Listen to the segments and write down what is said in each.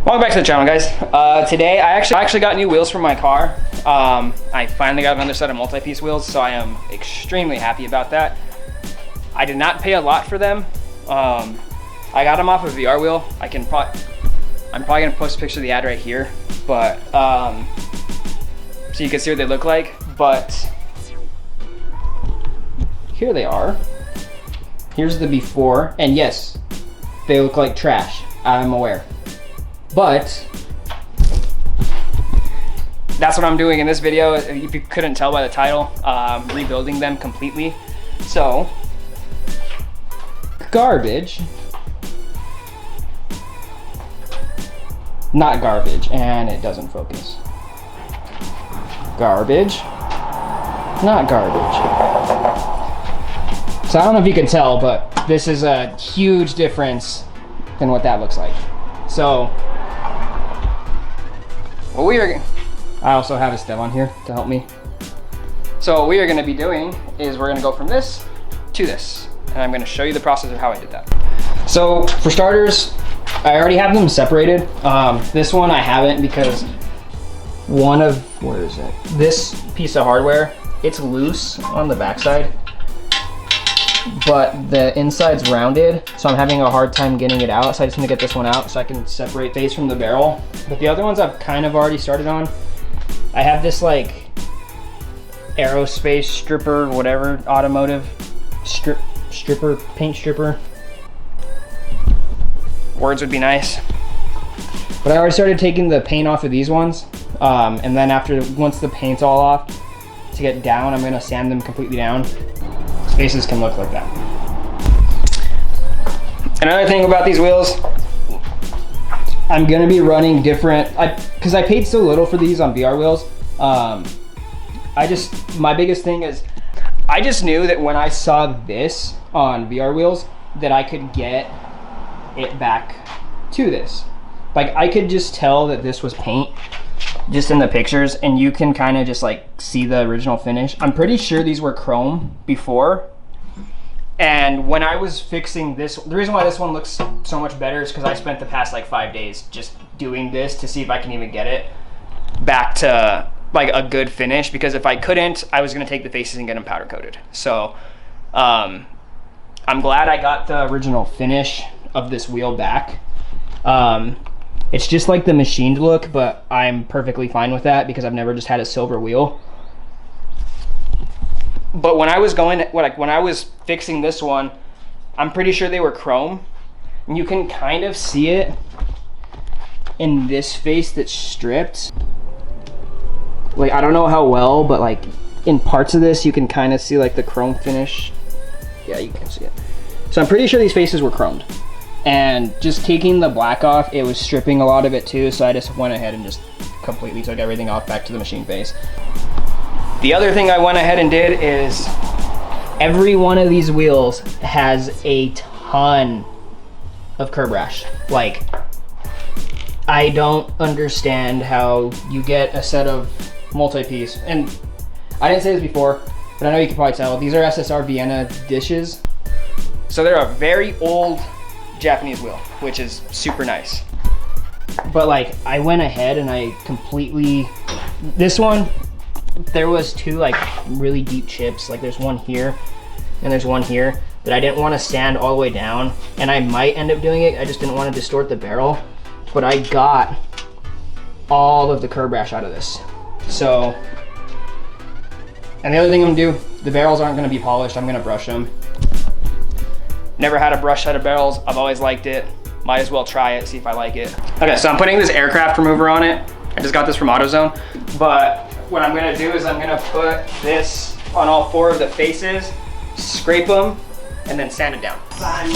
Welcome back to the channel, guys. Today I actually got new wheels for my car. I finally got another set of multi-piece wheels, so I am extremely happy about that. I did not pay a lot for them. I got them off of VR Wheel. I'm probably gonna post a picture of the ad right here, but so you can see what they look like. But here they are. Here's the before, and yes, they look like trash. I'm aware. But that's what I'm doing in this video. If you couldn't tell by the title, rebuilding them completely. So, garbage, not garbage, and it doesn't focus. Garbage, not garbage. So I don't know if you can tell, but this is a huge difference than what that looks like. So, I also have a stem on here to help me. So what we are gonna be doing is we're gonna go from this to this. And I'm gonna show you the process of how I did that. So for starters, I already have them separated. This one I haven't because where is it? This piece of hardware, it's loose on the backside, but the inside's rounded, so I'm having a hard time getting it out. So I just need to get this one out so I can separate face from the barrel. But the other ones I've kind of already started on. I have this like aerospace stripper, whatever, automotive stripper, paint stripper. Words would be nice. But I already started taking the paint off of these ones. And then once the paint's all off, to get down, I'm gonna sand them completely down. Faces can look like that. Another thing about these wheels, I'm gonna be running different, because I paid so little for these on VR Wheels. My biggest thing is, I just knew that when I saw this on VR Wheels, that I could get it back to this. Like, I could just tell that this was paint, just in the pictures, and you can kind of just like see the original finish. I'm pretty sure these were chrome before, and when I was fixing this, the reason why this one looks so much better is because I spent the past like 5 days just doing this to see if I can even get it back to like a good finish, because if I couldn't, I was gonna take the faces and get them powder coated. So I'm glad I got the original finish of this wheel back. It's just like the machined look, but I'm perfectly fine with that because I've never just had a silver wheel. But when I was fixing this one, I'm pretty sure they were chrome. And you can kind of see it in this face that's stripped. Like, I don't know how well, but like in parts of this, you can kind of see like the chrome finish. Yeah, you can see it. So I'm pretty sure these faces were chromed. And just taking the black off, it was stripping a lot of it too, so I just went ahead and just completely took everything off back to the machine face. The other thing I went ahead and did is, every one of these wheels has a ton of curb rash. Like, I don't understand how you get a set of multi-piece, and I didn't say this before, but I know you can probably tell, these are SSR Vienna dishes. So they're a very old Japanese wheel, which is super nice. But like, I went ahead and I completely, this one, there was two like really deep chips, like there's one here and there's one here that I didn't want to sand all the way down, and I might end up doing it, I just didn't want to distort the barrel, but I got all of the curb rash out of this. So, and the other thing I'm gonna do, the barrels aren't gonna be polished, I'm gonna brush them. Never had a brush set of barrels. I've always liked it. Might as well try it, see if I like it. Okay, so I'm putting this aircraft remover on it. I just got this from AutoZone. But what I'm gonna do is I'm gonna put this on all 4 of the faces, scrape them, and then sand it down. Wrap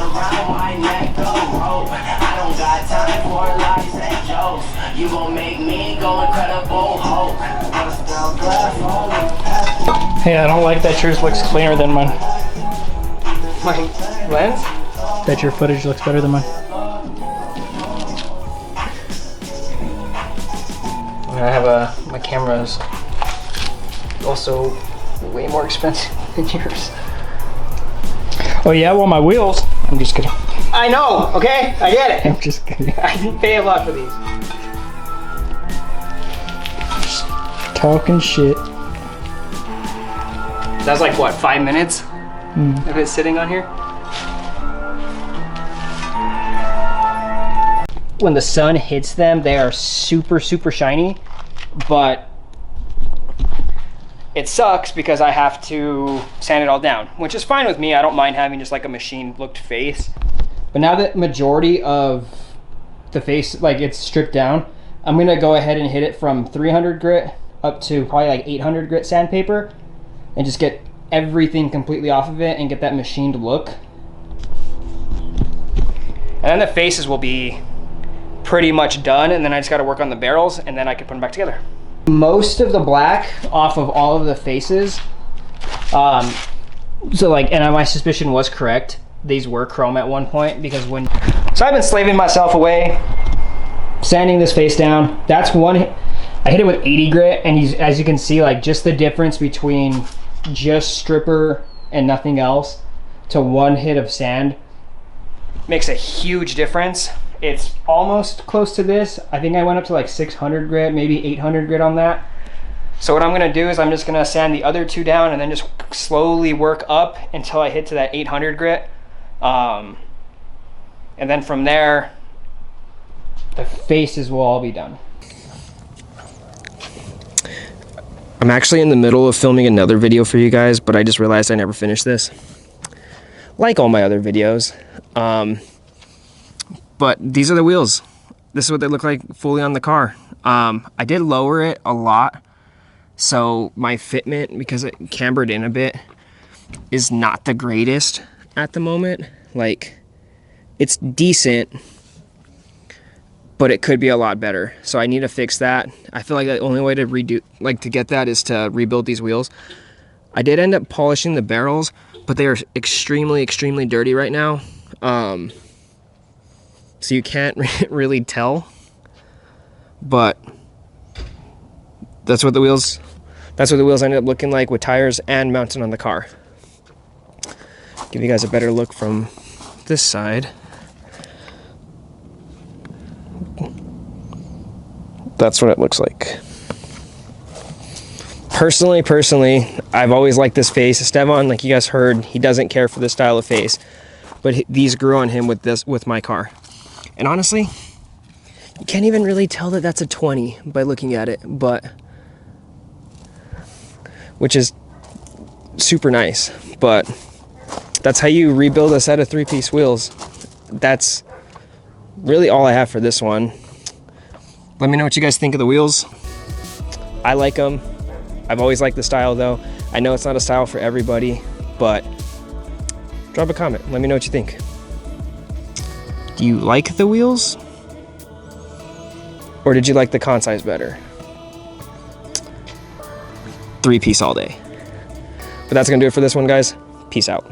around my neck, go rope. I don't got time for lies and jokes. You gon' make me go incredible hope. Hey, I don't like that yours looks cleaner than mine. My lens? That your footage looks better than mine. I have my camera's also way more expensive than yours. Oh yeah, well my wheels. I'm just kidding. I know, okay? I get it. I'm just kidding. I didn't pay a lot for these. Talking shit. That was like, what, 5 minutes of it sitting on here? When the sun hits them, they are super, super shiny, but it sucks because I have to sand it all down, which is fine with me. I don't mind having just like a machine looked face. But now that majority of the face, like it's stripped down, I'm gonna go ahead and hit it from 300 grit up to probably like 800 grit sandpaper and just get everything completely off of it and get that machined look. And then the faces will be pretty much done, and then I just got to work on the barrels, and then I can put them back together. Most of the black off of all of the faces, so like, and my suspicion was correct, these were chrome at one point, because when, so I've been slaving myself away, sanding this face down. That's one, I hit it with 80 grit, and as you can see, like just the difference between just stripper and nothing else to one hit of sand makes a huge difference. It's almost close to this. I think I went up to like 600 grit, maybe 800 grit on that. So what I'm gonna do is I'm just gonna sand the other two down and then just slowly work up until I hit to that 800 grit. And then from there, the faces will all be done. I'm actually in the middle of filming another video for you guys, but I just realized I never finished this. Like all my other videos. But these are the wheels. This is what they look like fully on the car. I did lower it a lot, so my fitment, because it cambered in a bit, is not the greatest at the moment. Like, it's decent, but it could be a lot better. So I need to fix that. I feel like the only way to to get that is to rebuild these wheels. I did end up polishing the barrels, but they are extremely, extremely dirty right now. So you can't really tell, but that's what the wheels ended up looking like with tires and mounted on the car. Give you guys a better look from this side. That's what it looks like. Personally, I've always liked this face. Esteban, like you guys heard, he doesn't care for this style of face, but these grew on him with my car. And honestly, you can't even really tell that that's a 20 by looking at it, but which is super nice. But that's how you rebuild a set of 3-piece wheels. That's really all I have for this one. Let me know what you guys think of the wheels. I like them. I've always liked the style though. I know it's not a style for everybody, but drop a comment. Let me know what you think. Do you like the wheels? Or did you like the Concise better? 3-piece all day. But that's gonna do it for this one, guys. Peace out.